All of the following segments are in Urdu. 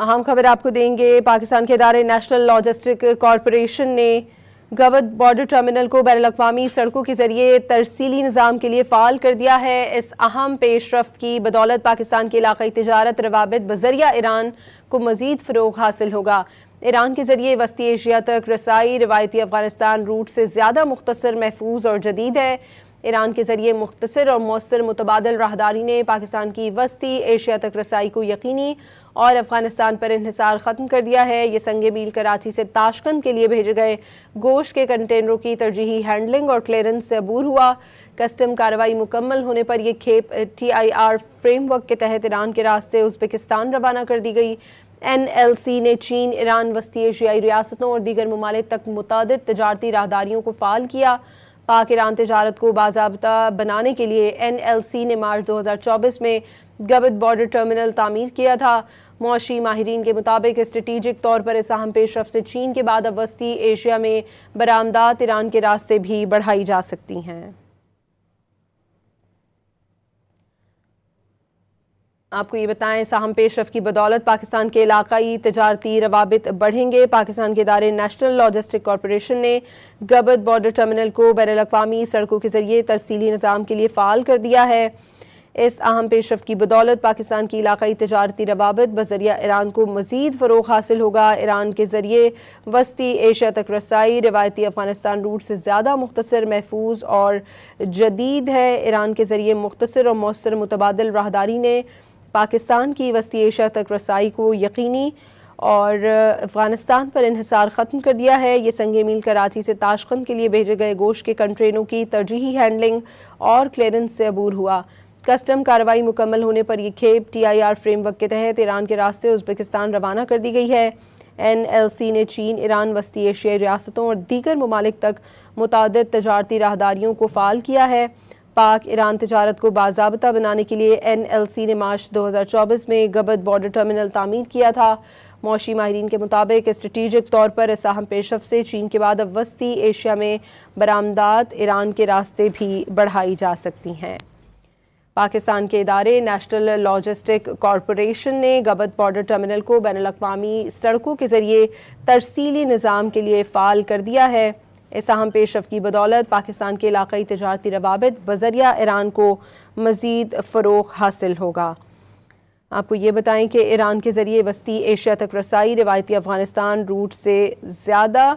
اہم خبر آپ کو دیں گے۔ پاکستان کے ادارے نیشنل لاجسٹک کارپوریشن نے گبت بارڈر ٹرمینل کو بین الاقوامی سڑکوں کے ذریعے ترسیلی نظام کے لیے فعال کر دیا ہے۔ اس اہم پیش رفت کی بدولت پاکستان کی علاقائی تجارت روابط بذریعہ ایران کو مزید فروغ حاصل ہوگا۔ ایران کے ذریعے وسطی ایشیا تک رسائی روایتی افغانستان روٹ سے زیادہ مختصر، محفوظ اور جدید ہے۔ ایران کے ذریعے مختصر اور مؤثر متبادل راہداری نے پاکستان کی وسطی ایشیا تک رسائی کو یقینی اور افغانستان پر انحصار ختم کر دیا ہے۔ یہ سنگ میل کراچی سے تاشقند کے لیے بھیجے گئے گوشت کے کنٹینروں کی ترجیحی ہینڈلنگ اور کلیئرنس سے عبور ہوا۔ کسٹم کارروائی مکمل ہونے پر یہ کھیپ TIR فریم ورک کے تحت ایران کے راستے ازبکستان روانہ کر دی گئی۔ NLC نے چین، ایران، وسطی ایشیائی ریاستوں اور دیگر ممالک تک متعدد تجارتی راہداریوں کو فعال کیا۔ پاک ایران تجارت کو باضابطہ بنانے کے لیے NLC نے مارچ 2024 میں گبت بارڈر ٹرمینل تعمیر کیا تھا۔ معاشی ماہرین کے مطابق اسٹریٹجک طور پر اس اہم پیش رفت سے چین کے بعد اب وسطی ایشیا میں برآمدات ایران کے راستے بھی بڑھائی جا سکتی ہیں۔ آپ کو یہ بتائیں، اس اہم پیش رفت کی بدولت پاکستان کے علاقائی تجارتی روابط بڑھیں گے۔ پاکستان کے ادارے نیشنل لاجسٹک کارپوریشن نے گبت بارڈر ٹرمینل کو بین الاقوامی سڑکوں کے ذریعے ترسیلی نظام کے لیے فعال کر دیا ہے۔ اس اہم پیش رفت کی بدولت پاکستان کی علاقائی تجارتی روابط بذریعہ ایران کو مزید فروغ حاصل ہوگا۔ ایران کے ذریعے وسطی ایشیا تک رسائی روایتی افغانستان روٹ سے زیادہ مختصر، محفوظ اور جدید ہے۔ ایران کے ذریعے مختصر اور مؤثر متبادل راہداری نے پاکستان کی وسطی ایشیا تک رسائی کو یقینی اور افغانستان پر انحصار ختم کر دیا ہے۔ یہ سنگ میل کراچی سے تاشقند کے لیے بھیجے گئے گوشت کے کنٹینروں کی ترجیحی ہینڈلنگ اور کلیئرنس سے عبور ہوا۔ کسٹم کارروائی مکمل ہونے پر یہ کھیپ TIR فریم ورک کے تحت ایران کے راستے ازبکستان روانہ کر دی گئی ہے۔ NLC نے چین، ایران، وسطی ایشیائی ریاستوں اور دیگر ممالک تک متعدد تجارتی راہداریوں کو فعال کیا ہے۔ پاک ایران تجارت کو باضابطہ بنانے کے لیے NLC نے مارچ 2024 میں گبت بارڈر ٹرمینل تعمیر کیا تھا۔ معاشی ماہرین کے مطابق اسٹریٹجک طور پر اس اہم پیش رفت سے چین کے بعد اب وسطی ایشیا میں برآمدات ایران کے راستے بھی بڑھائی جا سکتی ہیں۔ پاکستان کے ادارے نیشنل لاجسٹک کارپوریشن نے گبت بارڈر ٹرمینل کو بین الاقوامی سڑکوں کے ذریعے ترسیلی نظام کے لیے فعال کر دیا ہے۔ اس اہم پیش رفت کی بدولت پاکستان کے علاقائی تجارتی روابط بذریعہ ایران کو مزید فروغ حاصل ہوگا۔ آپ کو یہ بتائیں کہ ایران کے ذریعے وسطی ایشیا تک رسائی روایتی افغانستان روٹ سے زیادہ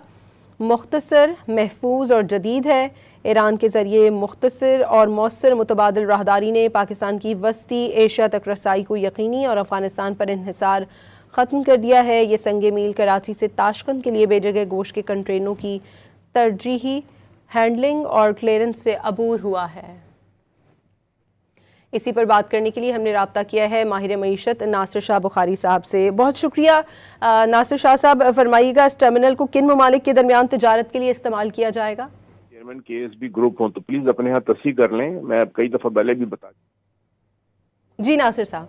مختصر، محفوظ اور جدید ہے۔ ایران کے ذریعے مختصر اور مؤثر متبادل راہداری نے پاکستان کی وسطی ایشیا تک رسائی کو یقینی اور افغانستان پر انحصار ختم کر دیا ہے۔ یہ سنگ میل کراچی سے تاشقند کے لیے بھیجے گئے گوشت کے کنٹینروں کی ترجیحی ہینڈلنگ اور کلیئرنس سے عبور ہوا ہے۔ اسی پر بات کرنے کے لیے ہم نے رابطہ کیا ہے ماہر معیشت ناصر شاہ بخاری صاحب سے۔ بہت شکریہ ناصر شاہ صاحب، فرمائیے گا اس ٹرمینل کو کن ممالک کے درمیان تجارت کے لیے استعمال کیا جائے گا؟ چیئرمین KSB گروپ ہوں تو پلیز اپنے ہاں تصحیح کر لیں، میں اب کئی دفعہ پہلے بھی بتا جی ناصر صاحب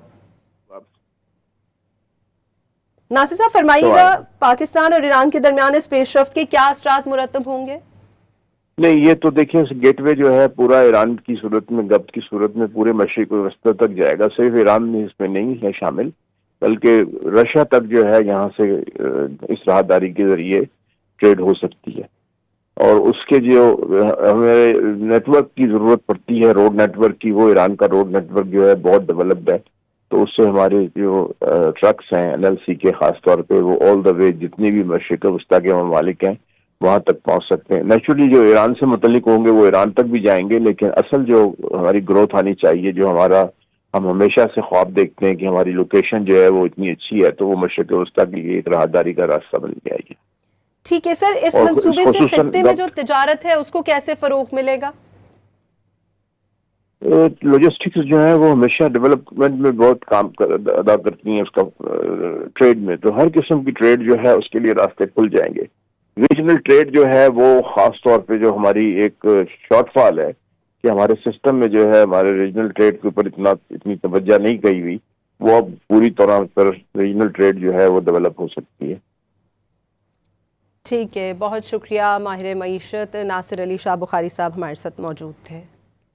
فرمائیے گا پاکستان اور ایران کے درمیان اس پیش رفت کے کیا اثرات مرتب ہوں گے؟ نہیں، یہ تو دیکھیں گیٹ وے جو ہے پورا ایران کی صورت میں، گبت کی صورت میں پورے مشرق وسطی تک جائے گا۔ صرف ایران میں اس میں نہیں ہے شامل، بلکہ رشیا تک جو ہے یہاں سے اس راہداری کے ذریعے ٹریڈ ہو سکتی ہے۔ اور اس کے جو ہمیں نیٹ ورک کی ضرورت پڑتی ہے، روڈ نیٹ ورک کی، وہ ایران کا روڈ نیٹ ورک جو ہے بہت ڈیولپڈ ہے، تو اس سے ہمارے جو ٹرکس ہیں NLC کے خاص طور پہ وہ آل دا وے جتنی بھی مشرق وسطیٰ کے ممالک ہیں وہاں تک پہنچ سکتے ہیں۔ نیچرلی جو ایران سے متعلق ہوں گے وہ ایران تک بھی جائیں گے، لیکن اصل جو ہماری گروتھ آنی چاہیے، جو ہم ہمیشہ سے خواب دیکھتے ہیں کہ ہماری لوکیشن جو ہے وہ اتنی اچھی ہے، تو وہ مشرق وسطیٰ کے لیے ایک راہداری کا راستہ بن جائے گی۔ ٹھیک ہے سر، اس منصوبے سے خطے میں جو تجارت ہے اس کو کیسے فروغ ملے گا؟ لاجسٹکس جو ہے وہ ہمیشہ ڈیولپمنٹ میں بہت کام ادا کرتی ہیں، اس کا ٹریڈ میں، تو ہر قسم کی ٹریڈ جو ہے اس کے لیے راستے کھل جائیں گے۔ ریجنل ٹریڈ جو ہے وہ خاص طور پہ جو ہماری ایک شارٹ فال ہے کہ ہمارے سسٹم میں جو ہے ہمارے ریجنل ٹریڈ کے اوپر اتنی توجہ نہیں کی ہوئی، وہ اب پوری طرح پر ریجنل ٹریڈ جو ہے وہ ڈیولپ ہو سکتی ہے۔ ٹھیک ہے، بہت شکریہ۔ ماہر معیشت ناصر علی شاہ بخاری صاحب ہمارے ساتھ موجود تھے۔